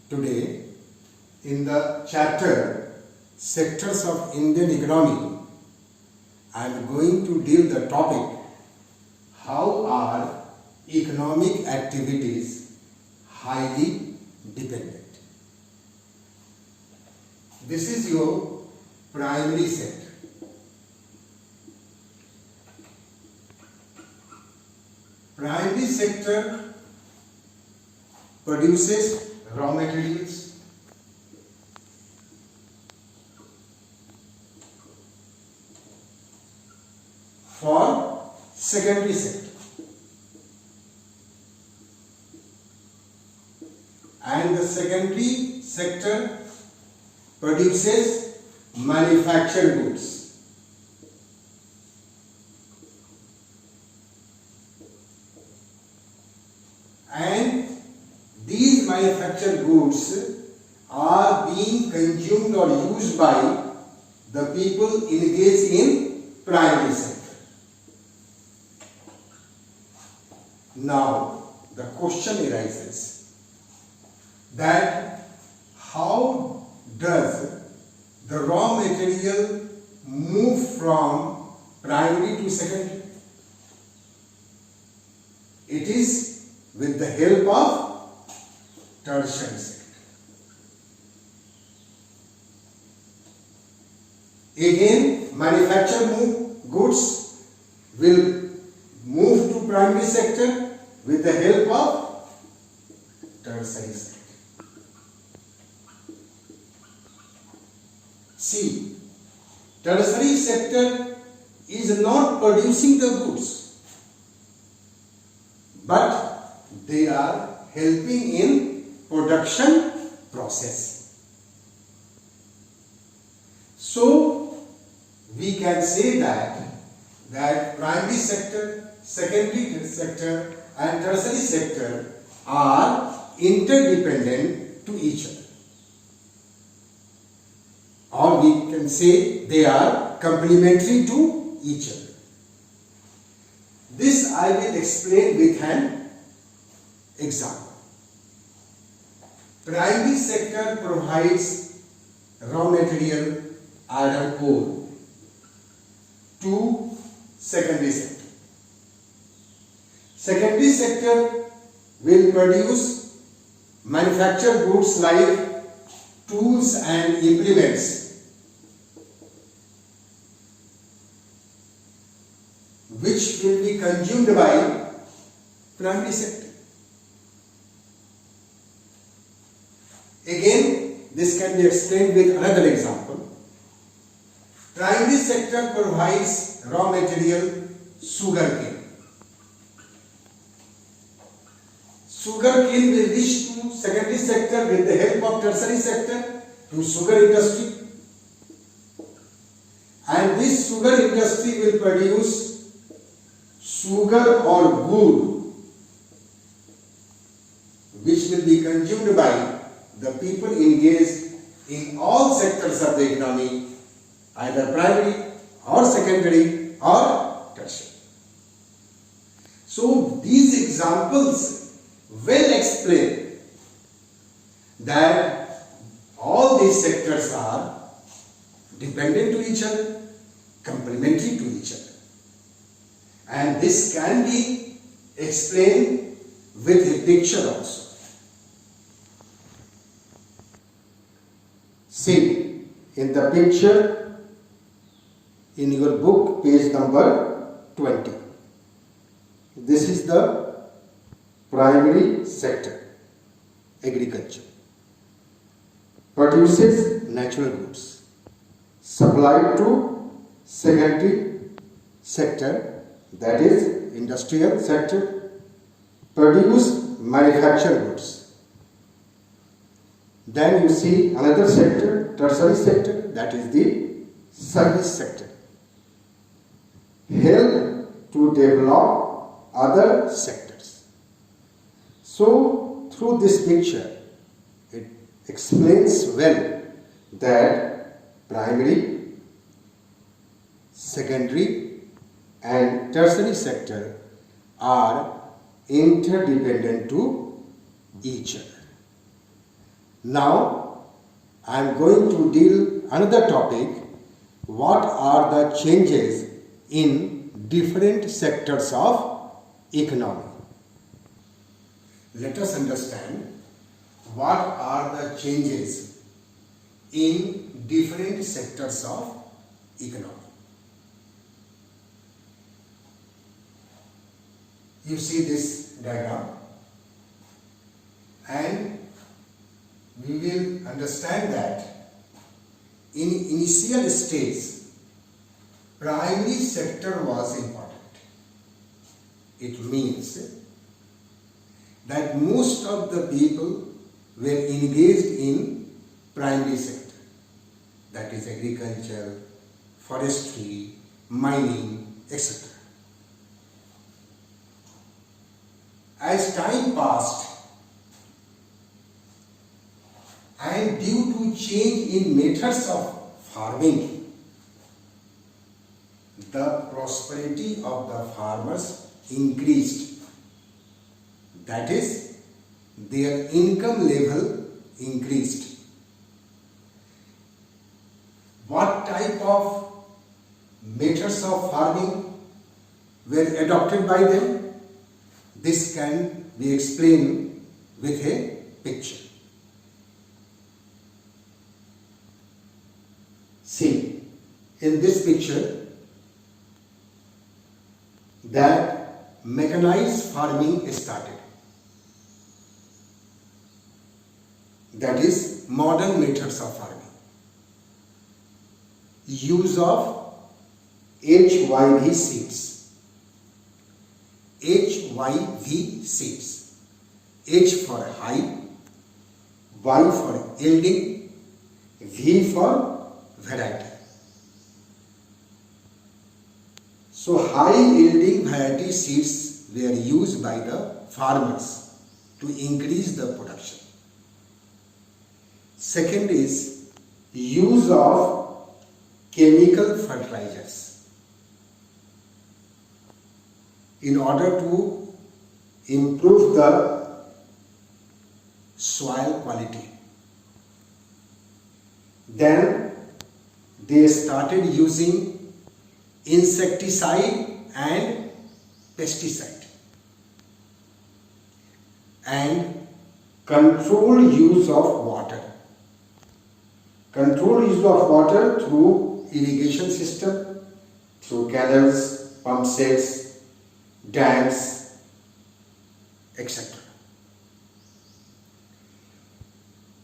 Today, in the chapter Sectors of Indian Economy, I am going to deal the topic how are economic activities highly dependent. This is your primary sector. Primary sector produces raw materials, for secondary sector, and the secondary sector produces manufactured goods. And these manufactured goods are being consumed or used by the people engaged in primary sector. Now the question arises that how does the raw material move from primary to secondary? It is with the help of tertiary sector. Again, manufactured goods will move to primary sector with the help of tertiary sector. See, tertiary sector is not producing the goods, but they are helping in production process. So we can say that primary sector, secondary sector and tertiary sector are interdependent to each other, or we can say they are complementary to each other. This I will explain with an example. Primary sector provides raw material, iron ore, to secondary sector. Secondary sector will produce manufactured goods like tools and implements, which will be consumed by primary sector. Again, this can be explained with another example. Primary sector provides raw material, sugarcane. Sugarcane will reach to secondary sector with the help of tertiary sector to sugar industry, and this sugar industry will produce sugar or gur, which will be consumed by the people engaged in all sectors of the economy, either primary or secondary or tertiary. So these examples well explain that all these sectors are dependent to each other, complementary to each other, and this can be explained with a picture also. See, in the picture in your book, page number 20. This is the primary sector, agriculture. Produces natural goods. Supplied to secondary sector, that is industrial sector. Produce manufactured goods. Then you see another sector, tertiary sector, that is the service sector. Help to develop other sectors. So through this picture, it explains well that primary, secondary and tertiary sector are interdependent to each other. Now I am going to deal another topic. What are the changes in different sectors of economy? Let us understand what are the changes in different sectors of economy. You see this diagram and we will understand that in initial stage primary sector was important. It means that most of the people were engaged in primary sector, that is agriculture, forestry, mining, etc. As time passed and due to change in methods of farming, the prosperity of the farmers increased. That is, their income level increased. What type of methods of farming were adopted by them? This can be explained with a picture. See, in this picture, that mechanized farming started. That is modern methods of farming. Use of HYV seeds. HYV seeds. H for high, Y for yielding, V for variety. So high yielding variety seeds were used by the farmers to increase the production. Second is use of chemical fertilizers in order to improve the soil quality. Then they started using insecticide and pesticide and controlled use of water. Controlled use of water through irrigation system, through canals, pump sets, dams, etc.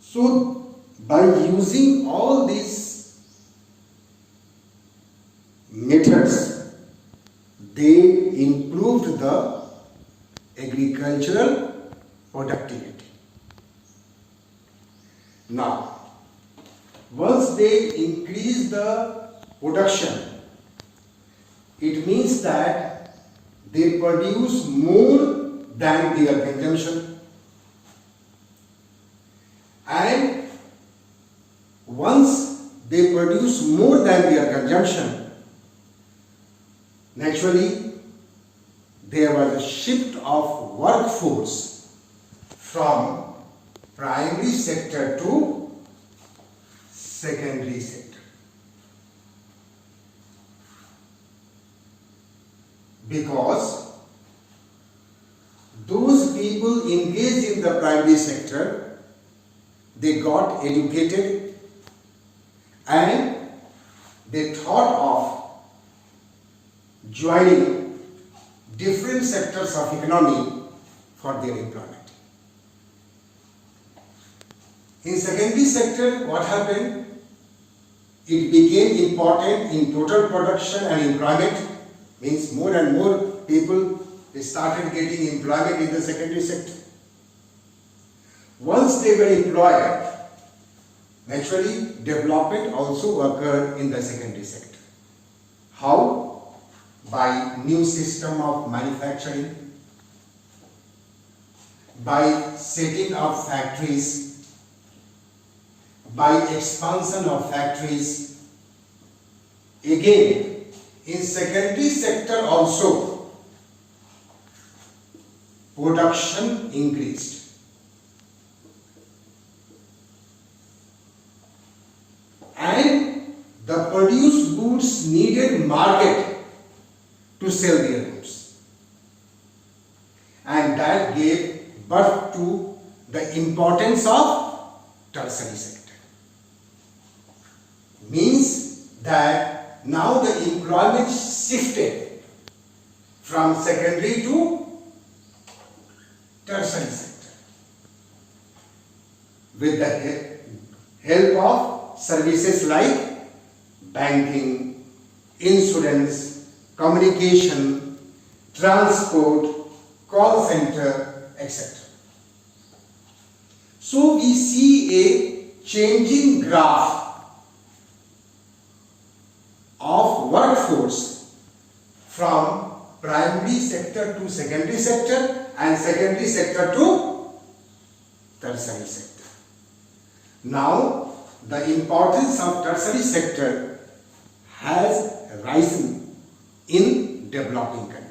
So by using all these methods, they improved the agricultural productivity. Now, once they increase the production, it means that they produce more than their consumption. And once they produce more than their consumption, naturally there was a shift of workforce from primary sector to secondary sector. Because those people engaged in the primary sector, they got educated and they thought of joining different sectors of economy for their employment. In secondary sector, what happened? It became important in total production and employment, means more and more people started getting employment in the secondary sector. Once they were employed, naturally development also occurred in the secondary sector. How? By new system of manufacturing, by setting up factories, by expansion of factories. Again, in secondary sector also, production increased. and the produced goods needed market to sell their goods. And that gave birth to the importance of tertiary sector. Means that now the employment shifted from secondary to tertiary sector with the help of services like banking, insurance, communication, transport, call center, etc. So we see a changing graph of workforce from primary sector to secondary sector and secondary sector to tertiary sector. Now the importance of tertiary sector has risen in developing countries.